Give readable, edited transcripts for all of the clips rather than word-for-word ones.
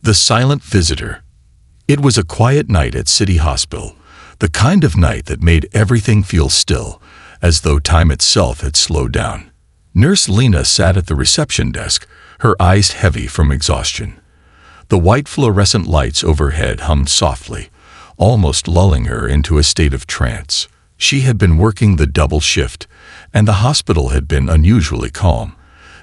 The silent visitor. It was a quiet night at City Hospital, the kind of night that made everything feel still, as though time itself had slowed down. Nurse Lena sat at the reception desk, her eyes heavy from exhaustion. The white fluorescent lights overhead hummed softly, almost lulling her into a state of trance. She had been working the double shift, and the hospital had been unusually calm.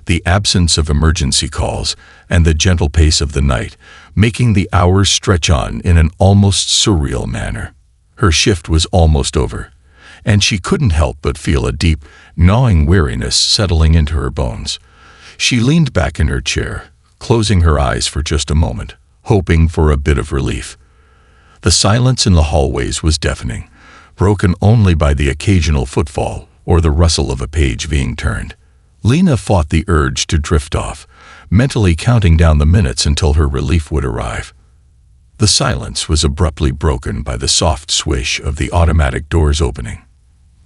The absence of emergency calls and the gentle pace of the night, making the hours stretch on in an almost surreal manner. Her shift was almost over, and she couldn't help but feel a deep, gnawing weariness settling into her bones. She leaned back in her chair, closing her eyes for just a moment, hoping for a bit of relief. The silence in the hallways was deafening, broken only by the occasional footfall or the rustle of a page being turned. Lena fought the urge to drift off, mentally counting down the minutes until her relief would arrive. The silence was abruptly broken by the soft swish of the automatic doors opening.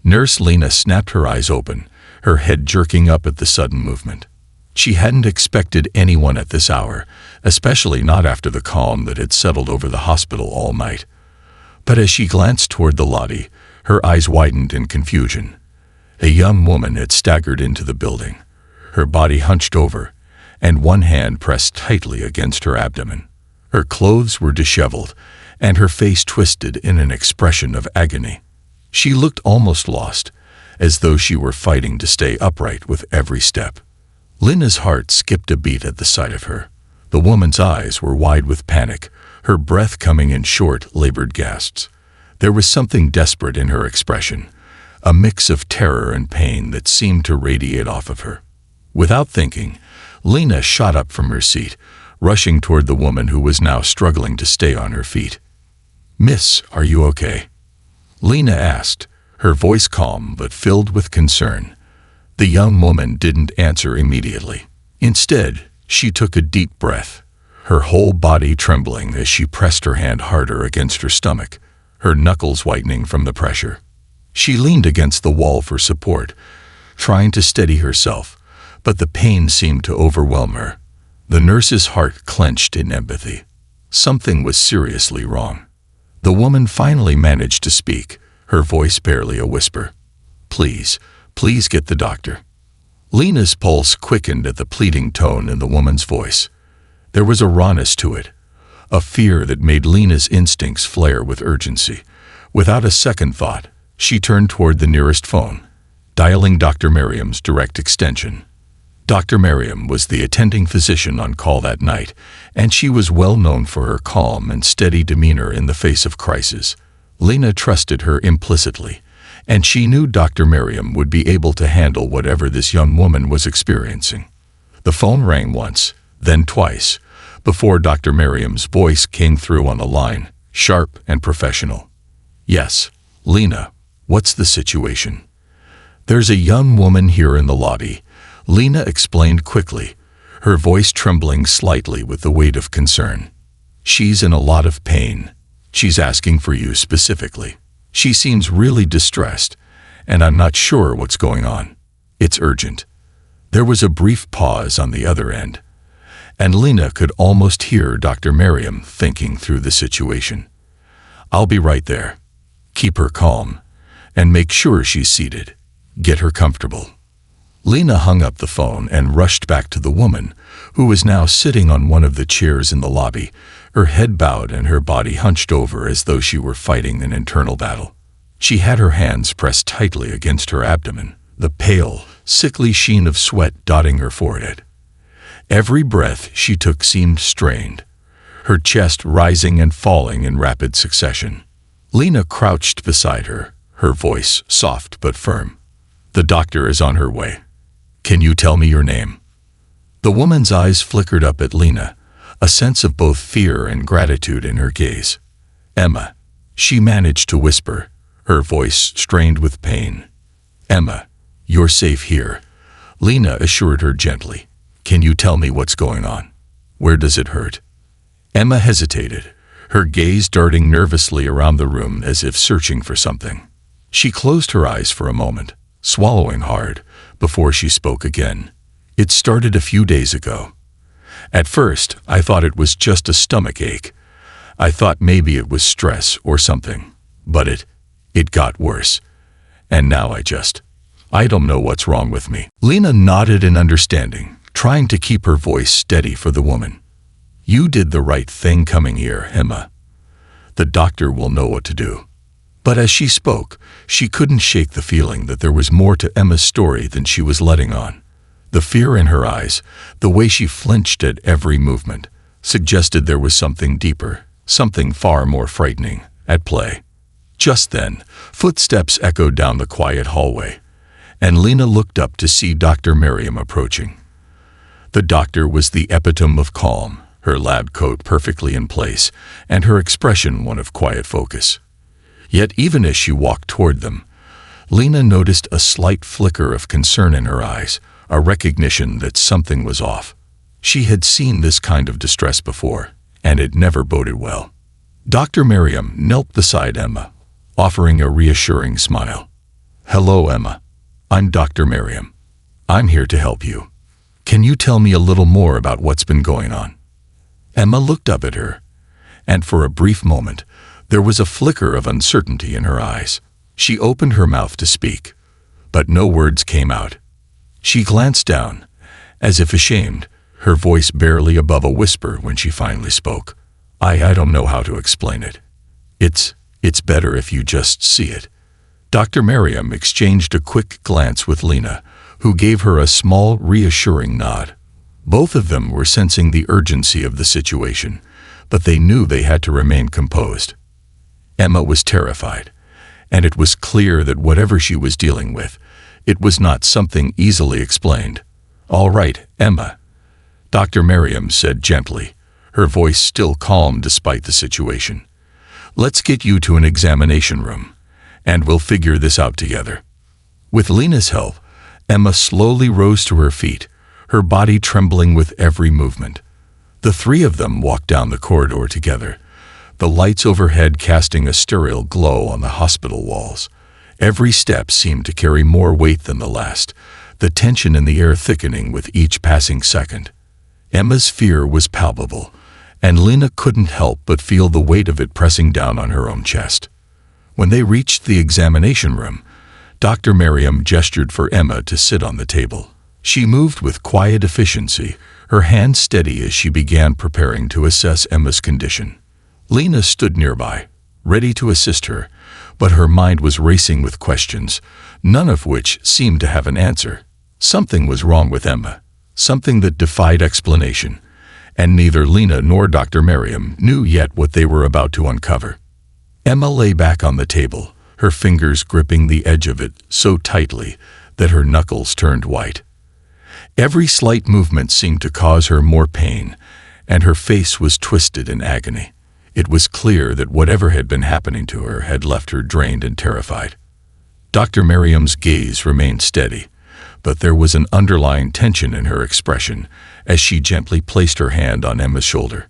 Nurse Lena snapped her eyes open, her head jerking up at the sudden movement. She hadn't expected anyone at this hour, especially not after the calm that had settled over the hospital all night. But as she glanced toward the lobby, her eyes widened in confusion. A young woman had staggered into the building, her body hunched over, and one hand pressed tightly against her abdomen. Her clothes were disheveled, and her face twisted in an expression of agony. She looked almost lost, as though she were fighting to stay upright with every step. Lena's heart skipped a beat at the sight of her. The woman's eyes were wide with panic, her breath coming in short, labored gasps. There was something desperate in her expression, a mix of terror and pain that seemed to radiate off of her. Without thinking, Lena shot up from her seat, rushing toward the woman who was now struggling to stay on her feet. "Miss, are you okay?" Lena asked, her voice calm but filled with concern. The young woman didn't answer immediately. Instead, she took a deep breath, her whole body trembling as she pressed her hand harder against her stomach, her knuckles whitening from the pressure. She leaned against the wall for support, trying to steady herself, but the pain seemed to overwhelm her. The nurse's heart clenched in empathy. Something was seriously wrong. The woman finally managed to speak, her voice barely a whisper. Please get the doctor." Lena's pulse quickened at the pleading tone in the woman's voice. There was a rawness to it, a fear that made Lena's instincts flare with urgency. Without a second thought, she turned toward the nearest phone, dialing Dr. Merriam's direct extension. Dr. Merriam was the attending physician on call that night, and she was well known for her calm and steady demeanor in the face of crisis. Lena trusted her implicitly, and she knew Dr. Merriam would be able to handle whatever this young woman was experiencing. The phone rang once, then twice, before Dr. Merriam's voice came through on the line, sharp and professional. "Yes, Lena, what's the situation?" "There's a young woman here in the lobby," Lena explained quickly, her voice trembling slightly with the weight of concern. "She's in a lot of pain. She's asking for you specifically. She seems really distressed, and I'm not sure what's going on. It's urgent." There was a brief pause on the other end, and Lena could almost hear Dr. Merriam thinking through the situation. "I'll be right there. Keep her calm, and make sure she's seated. Get her comfortable." Lena hung up the phone and rushed back to the woman, who was now sitting on one of the chairs in the lobby, her head bowed and her body hunched over as though she were fighting an internal battle. She had her hands pressed tightly against her abdomen, the pale, sickly sheen of sweat dotting her forehead. Every breath she took seemed strained, her chest rising and falling in rapid succession. Lena crouched beside her, her voice soft but firm. "The doctor is on her way. Can you tell me your name?" The woman's eyes flickered up at Lena, a sense of both fear and gratitude in her gaze. "Emma," she managed to whisper, her voice strained with pain. "Emma, you're safe here," Lena assured her gently. "Can you tell me what's going on? Where does it hurt?" Emma hesitated, her gaze darting nervously around the room as if searching for something. She closed her eyes for a moment, swallowing hard, before she spoke again. "It started a few days ago. At first, I thought it was just a stomach ache. I thought maybe it was stress or something. But it got worse. And now I don't know what's wrong with me." Lena nodded in understanding, trying to keep her voice steady for the woman. "You did the right thing coming here, Emma. The doctor will know what to do." But as she spoke, she couldn't shake the feeling that there was more to Emma's story than she was letting on. The fear in her eyes, the way she flinched at every movement, suggested there was something deeper, something far more frightening, at play. Just then, footsteps echoed down the quiet hallway, and Lena looked up to see Dr. Merriam approaching. The doctor was the epitome of calm, her lab coat perfectly in place, and her expression one of quiet focus. Yet even as she walked toward them, Lena noticed a slight flicker of concern in her eyes, a recognition that something was off. She had seen this kind of distress before, and it never boded well. Dr. Merriam knelt beside Emma, offering a reassuring smile. "Hello, Emma. I'm Dr. Merriam. I'm here to help you. Can you tell me a little more about what's been going on?" Emma looked up at her, and for a brief moment, there was a flicker of uncertainty in her eyes. She opened her mouth to speak, but no words came out. She glanced down, as if ashamed, her voice barely above a whisper when she finally spoke. I don't know how to explain it. It's better if you just see it." Dr. Merriam exchanged a quick glance with Lena, who gave her a small, reassuring nod. Both of them were sensing the urgency of the situation, but they knew they had to remain composed. Emma was terrified, and it was clear that whatever she was dealing with, it was not something easily explained. "All right, Emma," Dr. Merriam said gently, her voice still calm despite the situation. "Let's get you to an examination room, and we'll figure this out together." With Lena's help, Emma slowly rose to her feet, her body trembling with every movement. The three of them walked down the corridor together, the lights overhead casting a sterile glow on the hospital walls. Every step seemed to carry more weight than the last, the tension in the air thickening with each passing second. Emma's fear was palpable, and Lena couldn't help but feel the weight of it pressing down on her own chest. When they reached the examination room, Dr. Merriam gestured for Emma to sit on the table. She moved with quiet efficiency, her hand steady as she began preparing to assess Emma's condition. Lena stood nearby, ready to assist her, but her mind was racing with questions, none of which seemed to have an answer. Something was wrong with Emma, something that defied explanation, and neither Lena nor Dr. Merriam knew yet what they were about to uncover. Emma lay back on the table, her fingers gripping the edge of it so tightly that her knuckles turned white. Every slight movement seemed to cause her more pain, and her face was twisted in agony. It was clear that whatever had been happening to her had left her drained and terrified. Dr. Merriam's gaze remained steady, but there was an underlying tension in her expression as she gently placed her hand on Emma's shoulder.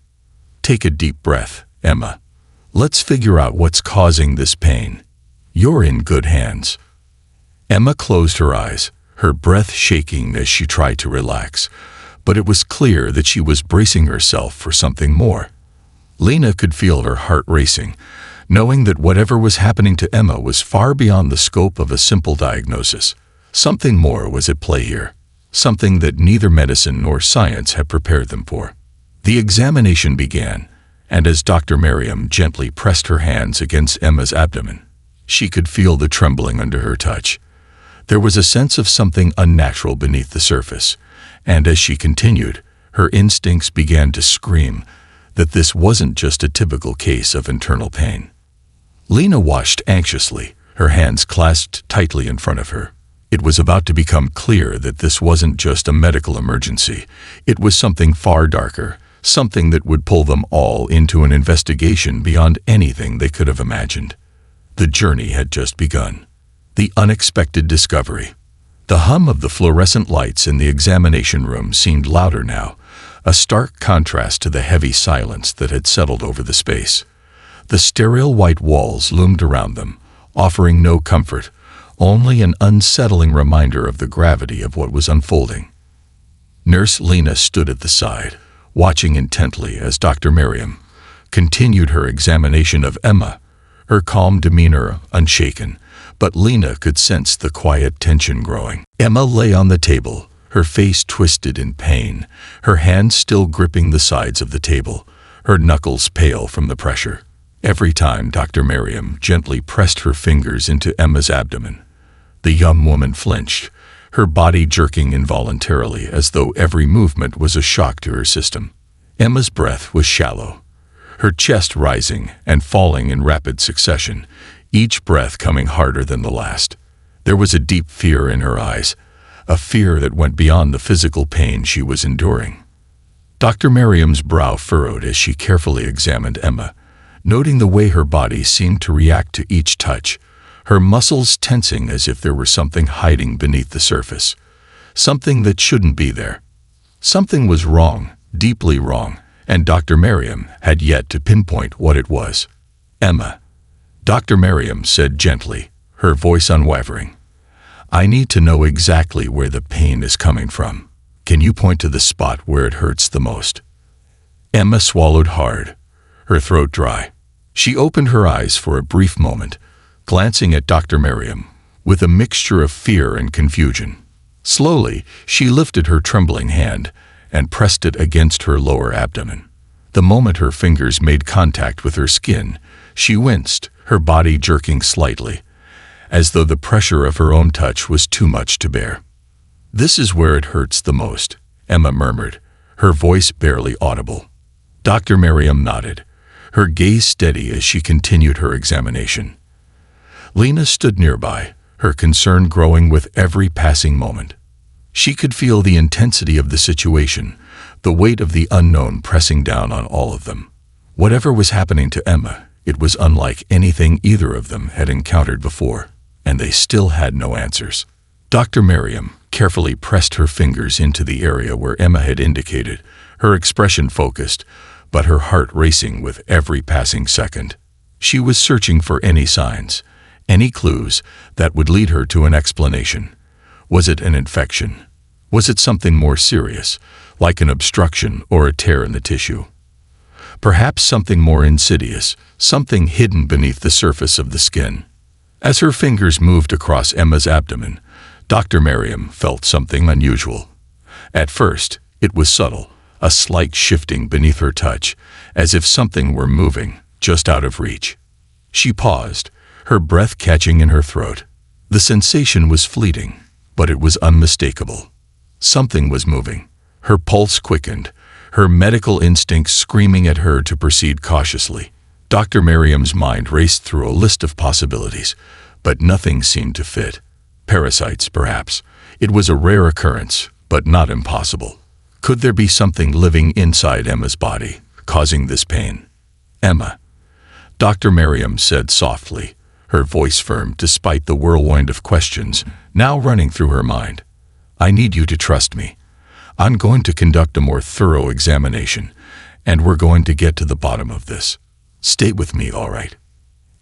"Take a deep breath, Emma. Let's figure out what's causing this pain. You're in good hands." Emma closed her eyes, her breath shaking as she tried to relax, but it was clear that she was bracing herself for something more. Lena could feel her heart racing, knowing that whatever was happening to Emma was far beyond the scope of a simple diagnosis. Something more was at play here, something that neither medicine nor science had prepared them for. The examination began, and as Dr. Merriam gently pressed her hands against Emma's abdomen, she could feel the trembling under her touch. There was a sense of something unnatural beneath the surface, and as she continued, her instincts began to scream that this wasn't just a typical case of internal pain. Lena watched anxiously, her hands clasped tightly in front of her. It was about to become clear that this wasn't just a medical emergency. It was something far darker, something that would pull them all into an investigation beyond anything they could have imagined. The journey had just begun. The unexpected discovery. The hum of the fluorescent lights in the examination room seemed louder now, a stark contrast to the heavy silence that had settled over the space. The sterile white walls loomed around them, offering no comfort, only an unsettling reminder of the gravity of what was unfolding. Nurse Lena stood at the side, watching intently as Dr. Merriam continued her examination of Emma, her calm demeanor unshaken, but Lena could sense the quiet tension growing. Emma lay on the table, her face twisted in pain, her hands still gripping the sides of the table, her knuckles pale from the pressure. Every time Dr. Merriam gently pressed her fingers into Emma's abdomen, the young woman flinched, her body jerking involuntarily as though every movement was a shock to her system. Emma's breath was shallow, her chest rising and falling in rapid succession, each breath coming harder than the last. There was a deep fear in her eyes, a fear that went beyond the physical pain she was enduring. Dr. Merriam's brow furrowed as she carefully examined Emma, noting the way her body seemed to react to each touch, her muscles tensing as if there were something hiding beneath the surface, something that shouldn't be there. Something was wrong, deeply wrong, and Dr. Merriam had yet to pinpoint what it was. "Emma," Dr. Merriam said gently, her voice unwavering, "I need to know exactly where the pain is coming from. Can you point to the spot where it hurts the most?" Emma swallowed hard, her throat dry. She opened her eyes for a brief moment, glancing at Dr. Merriam with a mixture of fear and confusion. Slowly, she lifted her trembling hand and pressed it against her lower abdomen. The moment her fingers made contact with her skin, she winced, her body jerking slightly, as though the pressure of her own touch was too much to bear. "This is where it hurts the most," Emma murmured, her voice barely audible. Dr. Merriam nodded, her gaze steady as she continued her examination. Lena stood nearby, her concern growing with every passing moment. She could feel the intensity of the situation, the weight of the unknown pressing down on all of them. Whatever was happening to Emma, it was unlike anything either of them had encountered before, and they still had no answers. Dr. Merriam carefully pressed her fingers into the area where Emma had indicated, her expression focused, but her heart racing with every passing second. She was searching for any signs, any clues that would lead her to an explanation. Was it an infection? Was it something more serious, like an obstruction or a tear in the tissue? Perhaps something more insidious, something hidden beneath the surface of the skin. As her fingers moved across Emma's abdomen, Dr. Merriam felt something unusual. At first, it was subtle, a slight shifting beneath her touch, as if something were moving, just out of reach. She paused, her breath catching in her throat. The sensation was fleeting, but it was unmistakable. Something was moving. Her pulse quickened, her medical instincts screaming at her to proceed cautiously. Dr. Merriam's mind raced through a list of possibilities, but nothing seemed to fit. Parasites, perhaps. It was a rare occurrence, but not impossible. Could there be something living inside Emma's body, causing this pain? "Emma," Dr. Merriam said softly, her voice firm despite the whirlwind of questions now running through her mind. "I need you to trust me. I'm going to conduct a more thorough examination, and we're going to get to the bottom of this. Stay with me, all right?"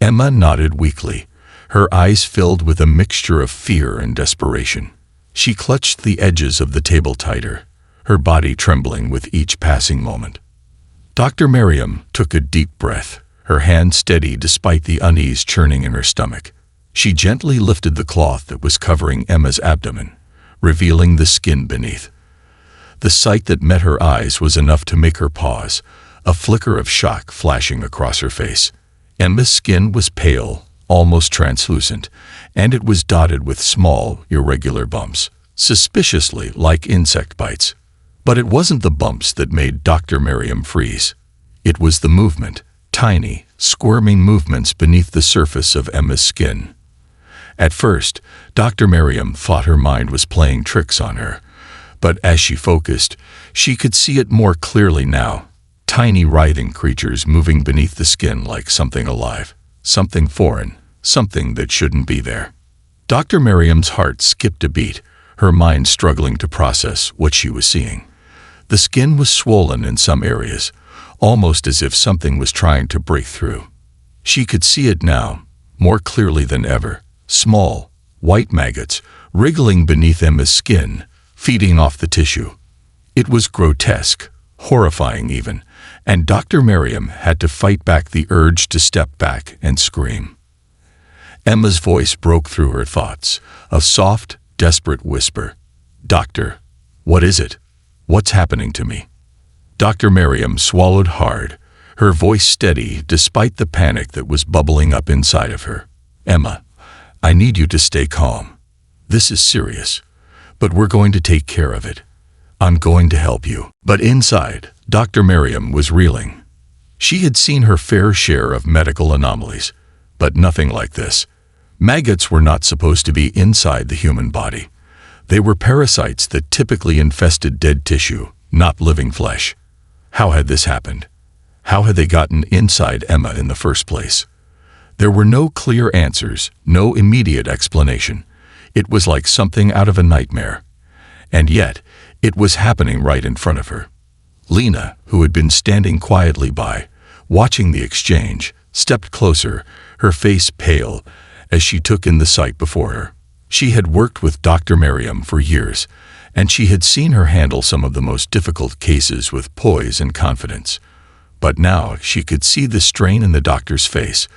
Emma nodded weakly, her eyes filled with a mixture of fear and desperation. She clutched the edges of the table tighter, her body trembling with each passing moment. Dr. Merriam took a deep breath, her hand steady despite the unease churning in her stomach. She gently lifted the cloth that was covering Emma's abdomen, revealing the skin beneath. The sight that met her eyes was enough to make her pause, a flicker of shock flashing across her face. Emma's skin was pale, almost translucent, and it was dotted with small, irregular bumps, suspiciously like insect bites. But it wasn't the bumps that made Dr. Merriam freeze. It was the movement, tiny, squirming movements beneath the surface of Emma's skin. At first, Dr. Merriam thought her mind was playing tricks on her, but as she focused, she could see it more clearly now. Tiny writhing creatures moving beneath the skin like something alive, something foreign, something that shouldn't be there. Dr. Merriam's heart skipped a beat, her mind struggling to process what she was seeing. The skin was swollen in some areas, almost as if something was trying to break through. She could see it now, more clearly than ever. Small, white maggots, wriggling beneath Emma's skin, feeding off the tissue. It was grotesque, horrifying even, and Dr. Merriam had to fight back the urge to step back and scream. Emma's voice broke through her thoughts, a soft, desperate whisper. "Doctor, what is it? What's happening to me?" Dr. Merriam swallowed hard, her voice steady despite the panic that was bubbling up inside of her. "Emma, I need you to stay calm. This is serious, but we're going to take care of it. I'm going to help you." But inside, Dr. Merriam was reeling. She had seen her fair share of medical anomalies, but nothing like this. Maggots were not supposed to be inside the human body. They were parasites that typically infested dead tissue, not living flesh. How had this happened? How had they gotten inside Emma in the first place? There were no clear answers, no immediate explanation. It was like something out of a nightmare. And yet, it was happening right in front of her. Lena, who had been standing quietly by, watching the exchange, stepped closer, her face pale, as she took in the sight before her. She had worked with Dr. Merriam for years, and she had seen her handle some of the most difficult cases with poise and confidence. But now she could see the strain in the doctor's face,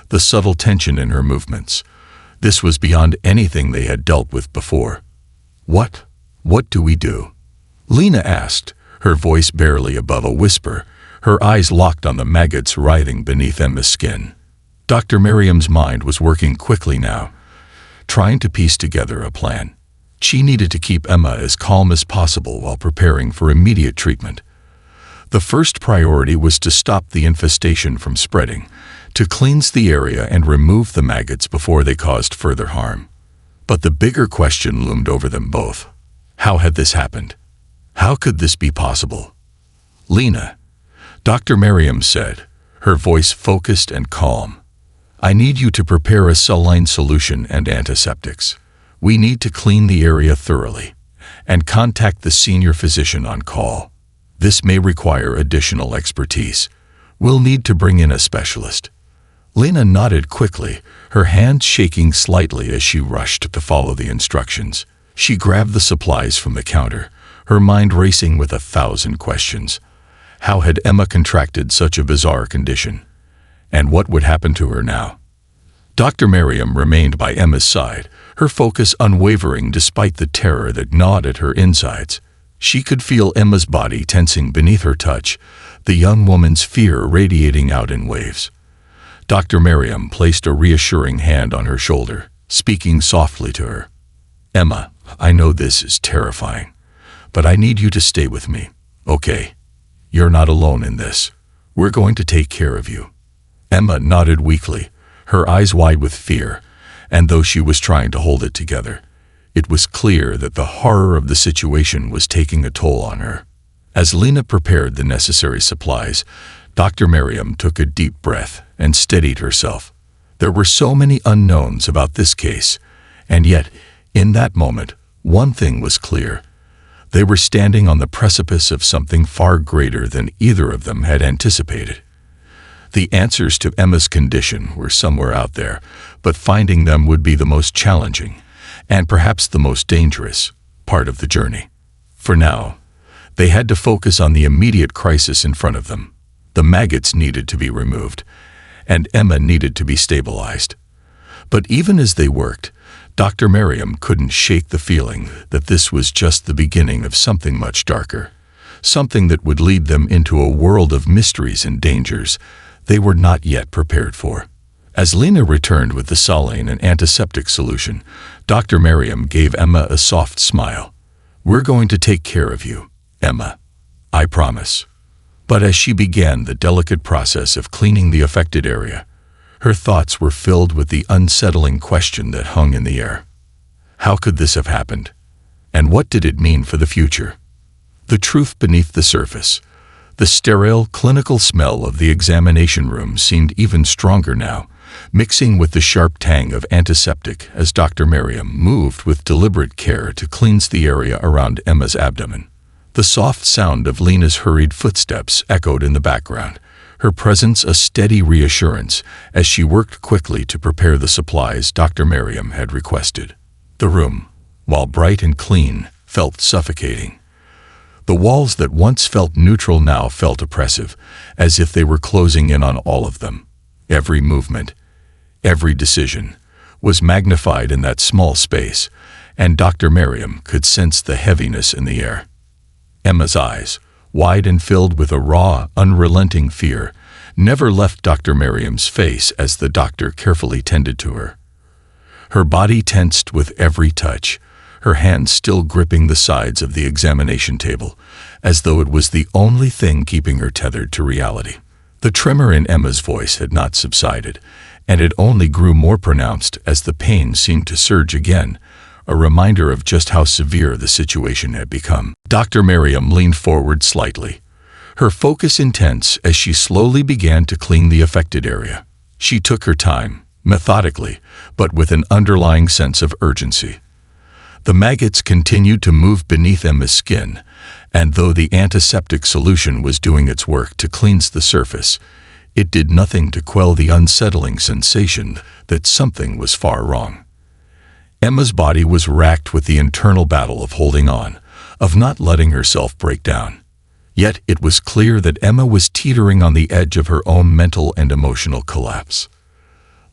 the subtle tension in her movements. This was beyond anything they had dealt with before. What do we do?" Lena asked, her voice barely above a whisper, her eyes locked on the maggots writhing beneath Emma's skin. Dr. Merriam's mind was working quickly now, trying to piece together a plan. She needed to keep Emma as calm as possible while preparing for immediate treatment. The first priority was to stop the infestation from spreading, to cleanse the area and remove the maggots before they caused further harm. But the bigger question loomed over them both. How had this happened? How could this be possible? "Lena," Dr. Merriam said, her voice focused and calm, "I need you to prepare a saline solution and antiseptics. We need to clean the area thoroughly, and contact the senior physician on call. This may require additional expertise. We'll need to bring in a specialist." Lena nodded quickly, her hands shaking slightly as she rushed to follow the instructions. She grabbed the supplies from the counter, her mind racing with 1,000 questions. How had Emma contracted such a bizarre condition? And what would happen to her now? Dr. Merriam remained by Emma's side, her focus unwavering despite the terror that gnawed at her insides. She could feel Emma's body tensing beneath her touch, the young woman's fear radiating out in waves. Dr. Merriam placed a reassuring hand on her shoulder, speaking softly to her. "Emma, I know this is terrifying, but I need you to stay with me, okay? You're not alone in this. We're going to take care of you." Emma nodded weakly, her eyes wide with fear, and though she was trying to hold it together, it was clear that the horror of the situation was taking a toll on her. As Lena prepared the necessary supplies, Dr. Merriam took a deep breath and steadied herself. There were so many unknowns about this case, and yet, in that moment, one thing was clear. They were standing on the precipice of something far greater than either of them had anticipated. The answers to Emma's condition were somewhere out there, but finding them would be the most challenging, and perhaps the most dangerous, part of the journey. For now, they had to focus on the immediate crisis in front of them. The maggots needed to be removed, and Emma needed to be stabilized. But even as they worked, Dr. Merriam couldn't shake the feeling that this was just the beginning of something much darker, something that would lead them into a world of mysteries and dangers they were not yet prepared for. As Lena returned with the saline and antiseptic solution, Dr. Merriam gave Emma a soft smile. "We're going to take care of you, Emma. I promise." But as she began the delicate process of cleaning the affected area, her thoughts were filled with the unsettling question that hung in the air. How could this have happened? And what did it mean for the future? The truth beneath the surface, the sterile, clinical smell of the examination room seemed even stronger now, mixing with the sharp tang of antiseptic as Dr. Merriam moved with deliberate care to cleanse the area around Emma's abdomen. The soft sound of Lena's hurried footsteps echoed in the background, her presence a steady reassurance as she worked quickly to prepare the supplies Dr. Merriam had requested. The room, while bright and clean, felt suffocating. The walls that once felt neutral now felt oppressive, as if they were closing in on all of them. Every movement, every decision, was magnified in that small space, and Dr. Merriam could sense the heaviness in the air. Emma's eyes, wide and filled with a raw, unrelenting fear, never left Dr. Merriam's face as the doctor carefully tended to her. Her body tensed with every touch, her hands still gripping the sides of the examination table, as though it was the only thing keeping her tethered to reality. The tremor in Emma's voice had not subsided, and it only grew more pronounced as the pain seemed to surge again, a reminder of just how severe the situation had become. Dr. Merriam leaned forward slightly, her focus intense as she slowly began to clean the affected area. She took her time, methodically, but with an underlying sense of urgency. The maggots continued to move beneath Emma's skin, and though the antiseptic solution was doing its work to cleanse the surface, it did nothing to quell the unsettling sensation that something was far wrong. Emma's body was racked with the internal battle of holding on, of not letting herself break down. Yet it was clear that Emma was teetering on the edge of her own mental and emotional collapse.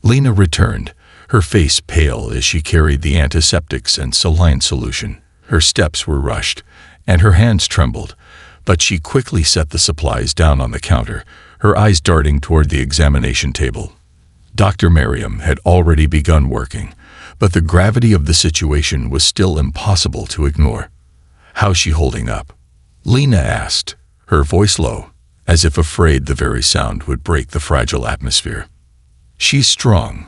Lena returned, her face pale as she carried the antiseptics and saline solution. Her steps were rushed, and her hands trembled, but she quickly set the supplies down on the counter, her eyes darting toward the examination table. Dr. Merriam had already begun working, but the gravity of the situation was still impossible to ignore. "How's she holding up?" Lena asked, her voice low, as if afraid the very sound would break the fragile atmosphere. "She's strong,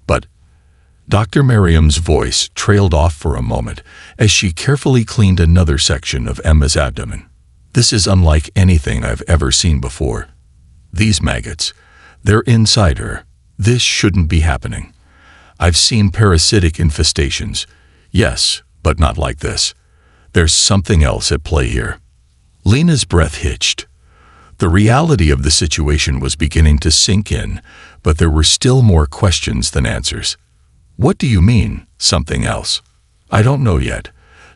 but—" Dr. Merriam's voice trailed off for a moment as she carefully cleaned another section of Emma's abdomen. "This is unlike anything I've ever seen before. These maggots, they're inside her. This shouldn't be happening. I've seen parasitic infestations, yes, but not like this. There's something else at play here." Lena's breath hitched. The reality of the situation was beginning to sink in, but there were still more questions than answers. "What do you mean, something else?" "I don't know yet,"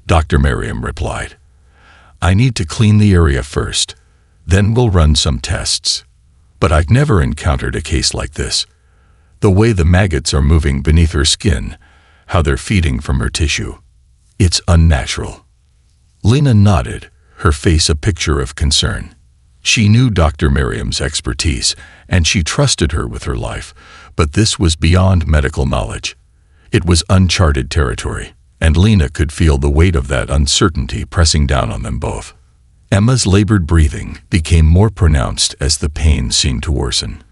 Dr. Merriam replied. "I need to clean the area first, then we'll run some tests. But I've never encountered a case like this. The way the maggots are moving beneath her skin, how they're feeding from her tissue. It's unnatural." Lena nodded, her face a picture of concern. She knew Dr. Merriam's expertise, and she trusted her with her life, but this was beyond medical knowledge. It was uncharted territory, and Lena could feel the weight of that uncertainty pressing down on them both. Emma's labored breathing became more pronounced as the pain seemed to worsen.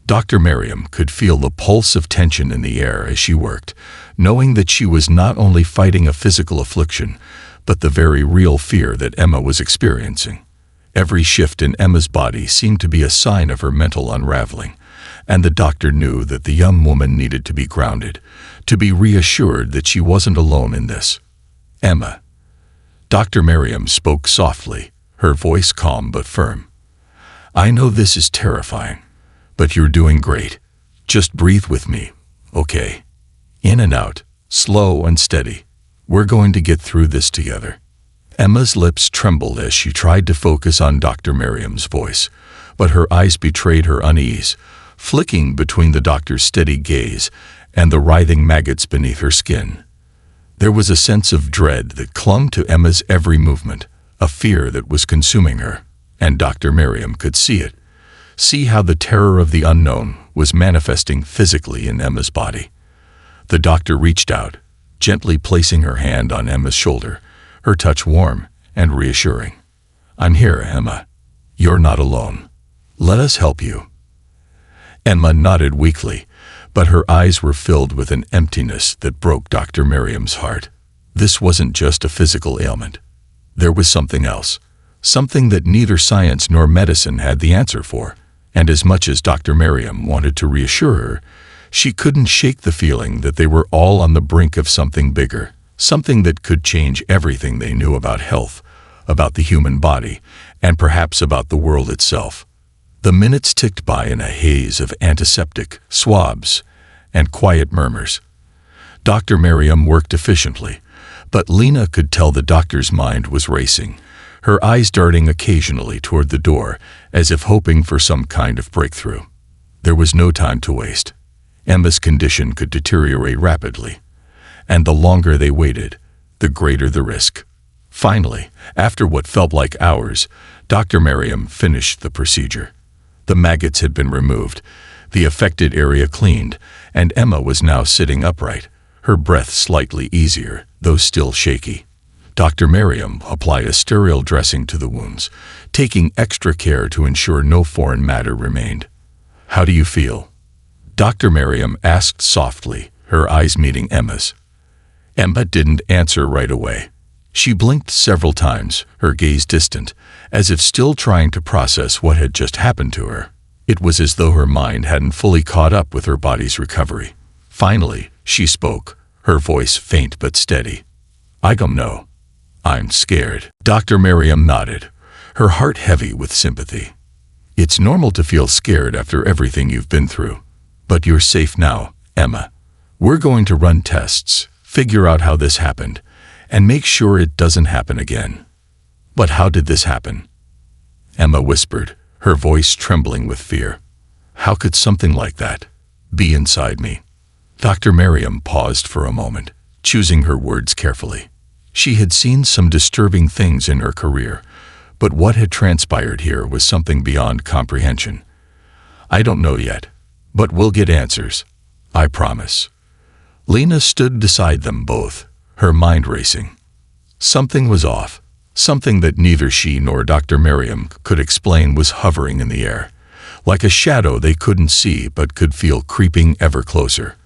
Dr. Merriam could feel the pulse of tension in the air as she worked, knowing that she was not only fighting a physical affliction, but the very real fear that Emma was experiencing. Every shift in Emma's body seemed to be a sign of her mental unraveling, and the doctor knew that the young woman needed to be grounded, to be reassured that she wasn't alone in this. "Emma." Dr. Merriam spoke softly, her voice calm but firm. "I know this is terrifying, but you're doing great. Just breathe with me, okay? In and out, slow and steady. We're going to get through this together." Emma's lips trembled as she tried to focus on Dr. Merriam's voice, but her eyes betrayed her unease, flicking between the doctor's steady gaze and the writhing maggots beneath her skin. There was a sense of dread that clung to Emma's every movement, a fear that was consuming her, and Dr. Merriam could see it, see how the terror of the unknown was manifesting physically in Emma's body. The doctor reached out, gently placing her hand on Emma's shoulder, her touch warm and reassuring. "I'm here, Emma. You're not alone. Let us help you." Emma nodded weakly, but her eyes were filled with an emptiness that broke Dr. Merriam's heart. This wasn't just a physical ailment. There was something else, something that neither science nor medicine had the answer for, and as much as Dr. Merriam wanted to reassure her, she couldn't shake the feeling that they were all on the brink of something bigger, something that could change everything they knew about health, about the human body, and perhaps about the world itself. The minutes ticked by in a haze of antiseptic, swabs, and quiet murmurs. Dr. Merriam worked efficiently, but Lena could tell the doctor's mind was racing, her eyes darting occasionally toward the door as if hoping for some kind of breakthrough. There was no time to waste. Emma's condition could deteriorate rapidly, and the longer they waited, the greater the risk. Finally, after what felt like hours, Dr. Merriam finished the procedure. The maggots had been removed, the affected area cleaned, and Emma was now sitting upright, her breath slightly easier, though still shaky. Dr. Merriam applied a sterile dressing to the wounds, taking extra care to ensure no foreign matter remained. "How do you feel?" Dr. Merriam asked softly, her eyes meeting Emma's. Emma didn't answer right away. She blinked several times, her gaze distant, as if still trying to process what had just happened to her. It was as though her mind hadn't fully caught up with her body's recovery. Finally, she spoke, her voice faint but steady. "I don't know. I'm scared." Dr. Merriam nodded, her heart heavy with sympathy. "It's normal to feel scared after everything you've been through. But you're safe now, Emma. We're going to run tests, figure out how this happened, and make sure it doesn't happen again." "But how did this happen?" Emma whispered, her voice trembling with fear. "How could something like that be inside me?" Dr. Merriam paused for a moment, choosing her words carefully. She had seen some disturbing things in her career, but what had transpired here was something beyond comprehension. "I don't know yet, but we'll get answers. I promise." Lena stood beside them both, her mind racing. Something was off. Something that neither she nor Dr. Merriam could explain was hovering in the air, like a shadow they couldn't see but could feel creeping ever closer.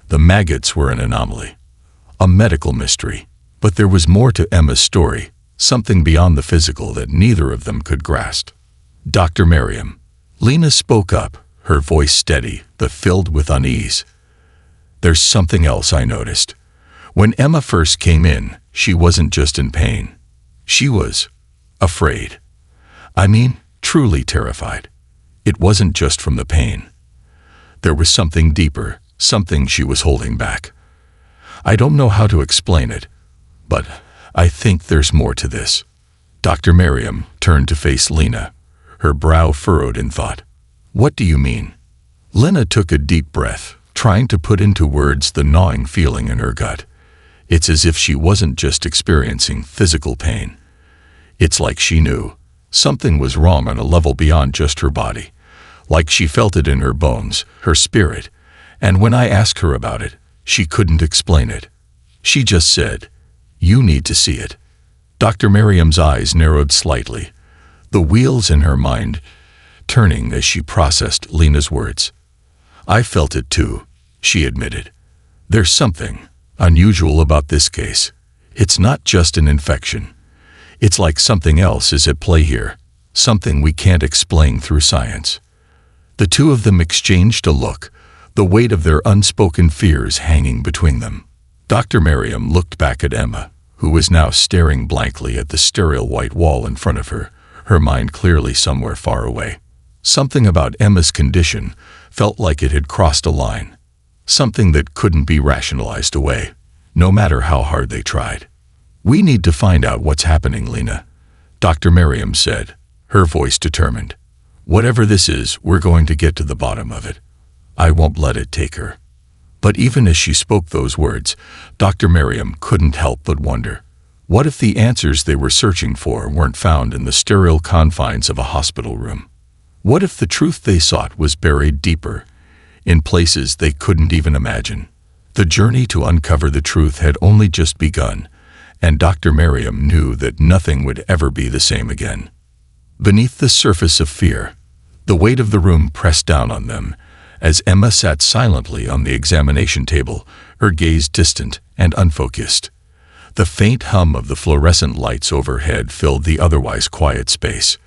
The maggots were an anomaly, a medical mystery, but there was more to Emma's story, something beyond the physical that neither of them could grasp. "Dr. Merriam." Lena spoke up, her voice steady, but filled with unease. "There's something else I noticed. When Emma first came in, she wasn't just in pain. She was afraid. I mean, truly terrified. It wasn't just from the pain. There was something deeper, something she was holding back. I don't know how to explain it, but I think there's more to this." Dr. Merriam turned to face Lena, her brow furrowed in thought. "What do you mean?" Lena took a deep breath, trying to put into words the gnawing feeling in her gut. It's as if she wasn't just experiencing physical pain. It's like she knew something was wrong on a level beyond just her body, like she felt it in her bones, her spirit, and when I asked her about it, she couldn't explain it. She just said, "You need to see it." Dr. Merriam's eyes narrowed slightly, the wheels in her mind turning as she processed Lena's words. "I felt it too," she admitted. "There's something unusual about this case. It's not just an infection. It's like something else is at play here, something we can't explain through science." The two of them exchanged a look, the weight of their unspoken fears hanging between them. Dr. Merriam looked back at Emma, who was now staring blankly at the sterile white wall in front of her, her mind clearly somewhere far away. Something about Emma's condition felt like it had crossed a line, something that couldn't be rationalized away, no matter how hard they tried. "We need to find out what's happening, Lena," Dr. Merriam said, her voice determined. "Whatever this is, we're going to get to the bottom of it. I won't let it take her." But even as she spoke those words, Dr. Merriam couldn't help but wonder, what if the answers they were searching for weren't found in the sterile confines of a hospital room? What if the truth they sought was buried deeper, in places they couldn't even imagine? The journey to uncover the truth had only just begun, and Dr. Merriam knew that nothing would ever be the same again. Beneath the surface of fear, the weight of the room pressed down on them, as Emma sat silently on the examination table, her gaze distant and unfocused. The faint hum of the fluorescent lights overhead filled the otherwise quiet space.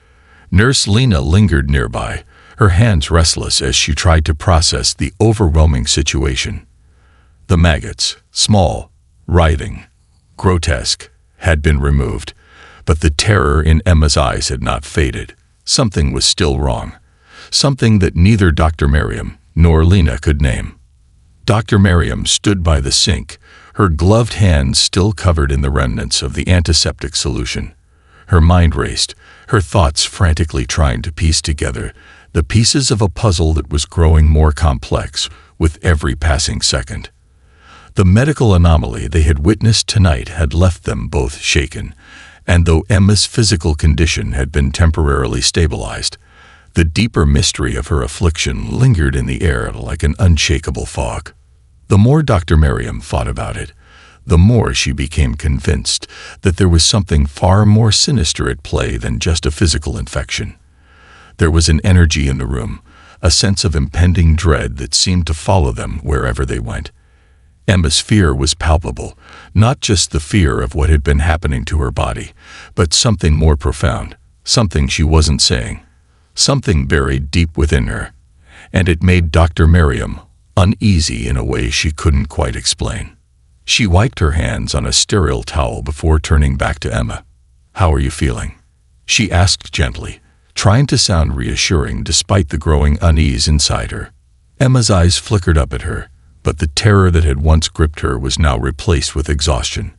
Nurse Lena lingered nearby, her hands restless as she tried to process the overwhelming situation. The maggots, small, writhing, grotesque, had been removed, but the terror in Emma's eyes had not faded. Something was still wrong, something that neither Dr. Merriam nor Lena could name. Dr. Merriam stood by the sink, her gloved hands still covered in the remnants of the antiseptic solution. Her mind raced, her thoughts frantically trying to piece together the pieces of a puzzle that was growing more complex with every passing second. The medical anomaly they had witnessed tonight had left them both shaken, and though Emma's physical condition had been temporarily stabilized, the deeper mystery of her affliction lingered in the air like an unshakable fog. The more Dr. Merriam thought about it, the more she became convinced that there was something far more sinister at play than just a physical infection. There was an energy in the room, a sense of impending dread that seemed to follow them wherever they went. Emma's fear was palpable, not just the fear of what had been happening to her body, but something more profound, something she wasn't saying, something buried deep within her, and it made Dr. Merriam uneasy in a way she couldn't quite explain. She wiped her hands on a sterile towel before turning back to Emma. "How are you feeling?" she asked gently, trying to sound reassuring despite the growing unease inside her. Emma's eyes flickered up at her, but the terror that had once gripped her was now replaced with exhaustion.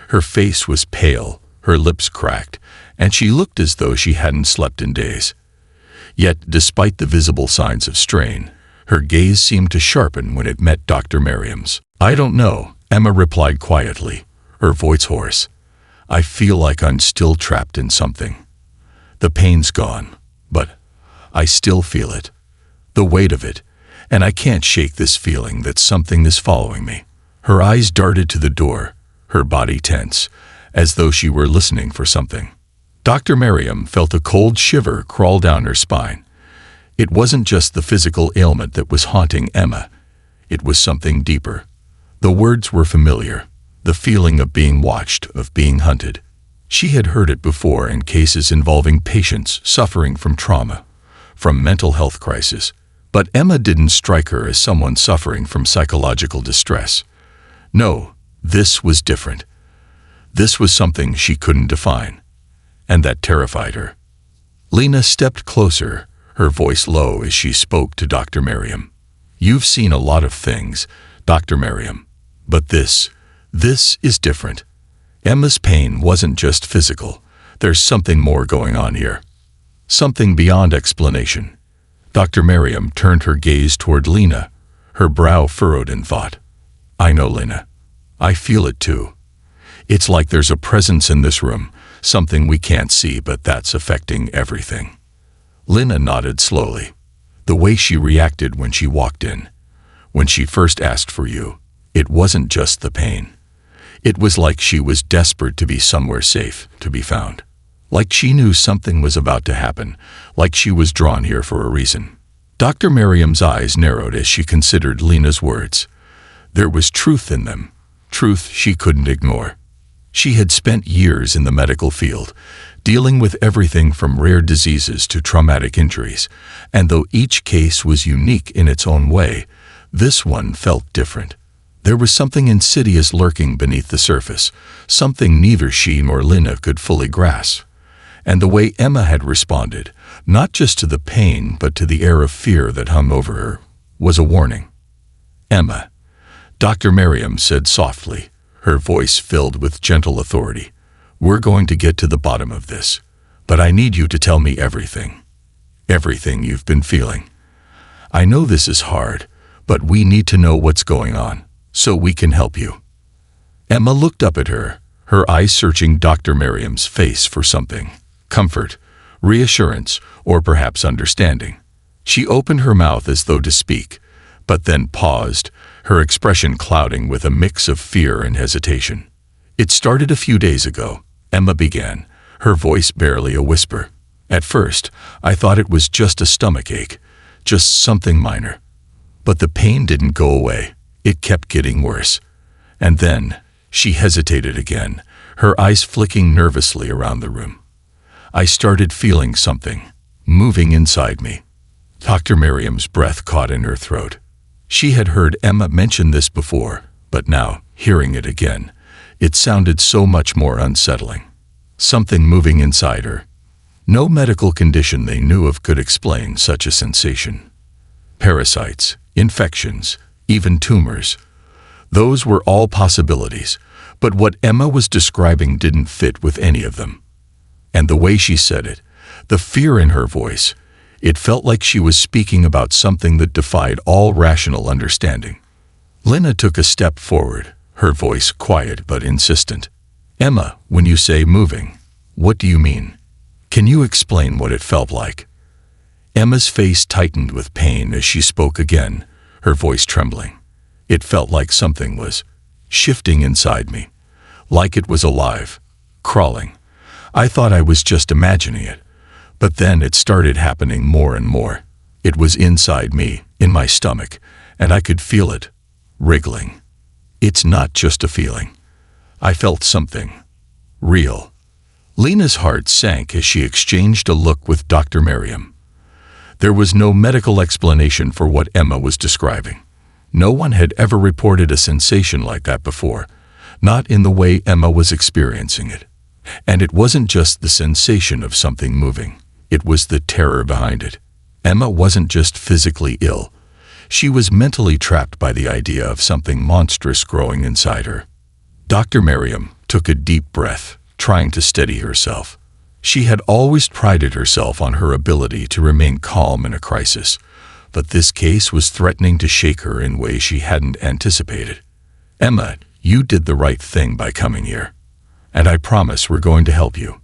Her face was pale, her lips cracked, and she looked as though she hadn't slept in days. Yet, despite the visible signs of strain, her gaze seemed to sharpen when it met Dr. Merriam's. "I don't know," Emma replied quietly, her voice hoarse. "I feel like I'm still trapped in something. The pain's gone, but I still feel it, the weight of it, and I can't shake this feeling that something is following me." Her eyes darted to the door, her body tense, as though she were listening for something. Dr. Merriam felt a cold shiver crawl down her spine. It wasn't just the physical ailment that was haunting Emma. It was something deeper. The words were familiar, the feeling of being watched, of being hunted. She had heard it before in cases involving patients suffering from trauma, from mental health crisis. But Emma didn't strike her as someone suffering from psychological distress. No, this was different. This was something she couldn't define, and that terrified her. Lena stepped closer, her voice low as she spoke to Dr. Merriam. "You've seen a lot of things, Dr. Merriam, but this is different." Emma's pain wasn't just physical. There's something more going on here. Something beyond explanation. Dr. Merriam turned her gaze toward Lena, her brow furrowed in thought. "I know, Lena. I feel it too. It's like there's a presence in this room, something we can't see, but that's affecting everything." Lena nodded slowly. The way she reacted when she walked in, when she first asked for you, it wasn't just the pain. It was like she was desperate to be somewhere safe, to be found. Like she knew something was about to happen, like she was drawn here for a reason. Dr. Merriam's eyes narrowed as she considered Lena's words. There was truth in them, truth she couldn't ignore. She had spent years in the medical field, dealing with everything from rare diseases to traumatic injuries, and though each case was unique in its own way, this one felt different. There was something insidious lurking beneath the surface, something neither she nor Lena could fully grasp. And the way Emma had responded, not just to the pain but to the air of fear that hung over her, was a warning. "Emma," Dr. Merriam said softly, her voice filled with gentle authority, "we're going to get to the bottom of this, but I need you to tell me everything. Everything you've been feeling. I know this is hard, but we need to know what's going on, so we can help you." Emma looked up at her, her eyes searching Dr. Merriam's face for something. Comfort, reassurance, or perhaps understanding. She opened her mouth as though to speak, but then paused, her expression clouding with a mix of fear and hesitation. "It started a few days ago," Emma began, her voice barely a whisper. "At first, I thought it was just a stomach ache, just something minor. But the pain didn't go away. It kept getting worse. And then," she hesitated again, her eyes flicking nervously around the room, "I started feeling something, moving inside me." Dr. Merriam's breath caught in her throat. She had heard Emma mention this before, but now, hearing it again, it sounded so much more unsettling. Something moving inside her. No medical condition they knew of could explain such a sensation. Parasites, infections, even tumors. Those were all possibilities, but what Emma was describing didn't fit with any of them. And the way she said it, the fear in her voice, it felt like she was speaking about something that defied all rational understanding. Lena took a step forward, her voice quiet but insistent. "Emma, when you say moving, what do you mean? Can you explain what it felt like?" Emma's face tightened with pain as she spoke again, her voice trembling. "It felt like something was shifting inside me, like it was alive, crawling. I thought I was just imagining it, but then it started happening more and more. It was inside me, in my stomach, and I could feel it, wriggling. It's not just a feeling. I felt something real." Lena's heart sank as she exchanged a look with Dr. Merriam. There was no medical explanation for what Emma was describing. No one had ever reported a sensation like that before, not in the way Emma was experiencing it. And it wasn't just the sensation of something moving, it was the terror behind it. Emma wasn't just physically ill, she was mentally trapped by the idea of something monstrous growing inside her. Dr. Merriam took a deep breath, trying to steady herself. She had always prided herself on her ability to remain calm in a crisis, but this case was threatening to shake her in ways she hadn't anticipated. "Emma, you did the right thing by coming here, and I promise we're going to help you.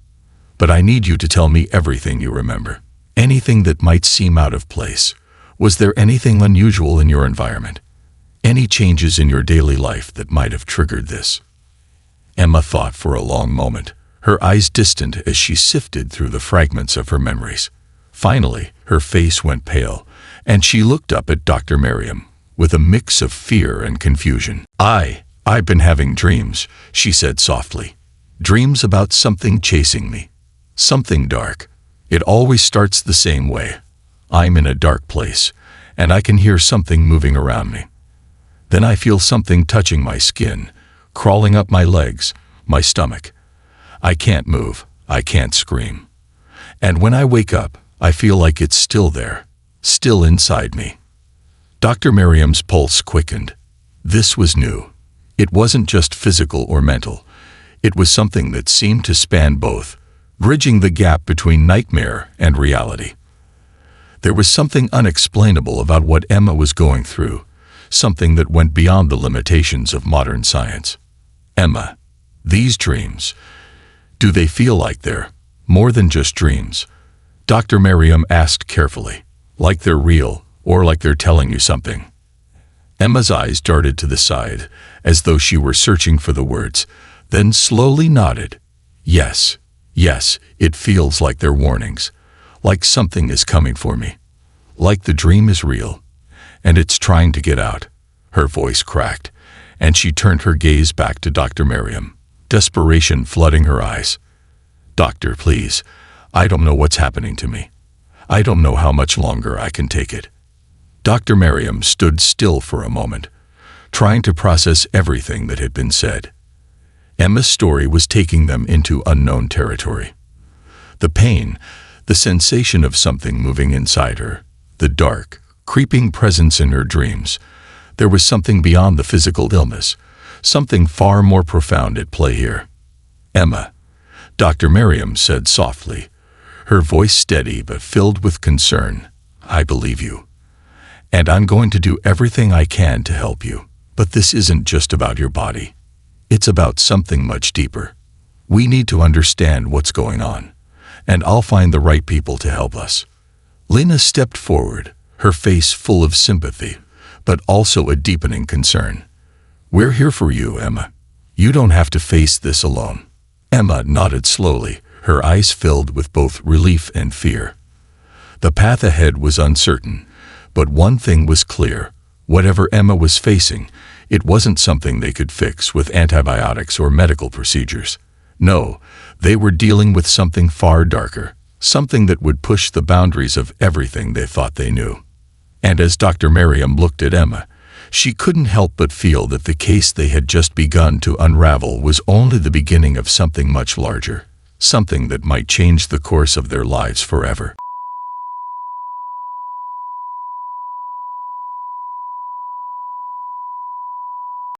But I need you to tell me everything you remember. Anything that might seem out of place. Was there anything unusual in your environment? Any changes in your daily life that might have triggered this?" Emma thought for a long moment, her eyes distant as she sifted through the fragments of her memories. Finally, her face went pale, and she looked up at Dr. Merriam with a mix of fear and confusion. I've been having dreams," she said softly. "Dreams about something chasing me. Something dark. It always starts the same way. I'm in a dark place, and I can hear something moving around me. Then I feel something touching my skin, crawling up my legs, my stomach. I can't move, I can't scream. And when I wake up, I feel like it's still there, still inside me." Dr. Merriam's pulse quickened. This was new. It wasn't just physical or mental. It was something that seemed to span both, bridging the gap between nightmare and reality. There was something unexplainable about what Emma was going through, something that went beyond the limitations of modern science. "Emma, these dreams, do they feel like they're more than just dreams?" Dr. Merriam asked carefully, "Like they're real, or like they're telling you something?" Emma's eyes darted to the side, as though she were searching for the words, then slowly nodded. Yes, it feels like they're warnings, like something is coming for me, like the dream is real, and it's trying to get out." Her voice cracked, and she turned her gaze back to Dr. Merriam, desperation flooding her eyes. "Doctor, please, I don't know what's happening to me. I don't know how much longer I can take it." Dr. Merriam stood still for a moment, trying to process everything that had been said. Emma's story was taking them into unknown territory. The pain, the sensation of something moving inside her, the dark, creeping presence in her dreams. There was something beyond the physical illness, something far more profound at play here. "Emma," Dr. Merriam said softly, her voice steady but filled with concern, "I believe you. And I'm going to do everything I can to help you. But this isn't just about your body. It's about something much deeper. We need to understand what's going on, and I'll find the right people to help us." Lena stepped forward, her face full of sympathy, but also a deepening concern. "We're here for you, Emma. You don't have to face this alone." Emma nodded slowly, her eyes filled with both relief and fear. The path ahead was uncertain, but one thing was clear. Whatever Emma was facing, it wasn't something they could fix with antibiotics or medical procedures. No, they were dealing with something far darker, something that would push the boundaries of everything they thought they knew. And as Dr. Merriam looked at Emma, she couldn't help but feel that the case they had just begun to unravel was only the beginning of something much larger, something that might change the course of their lives forever.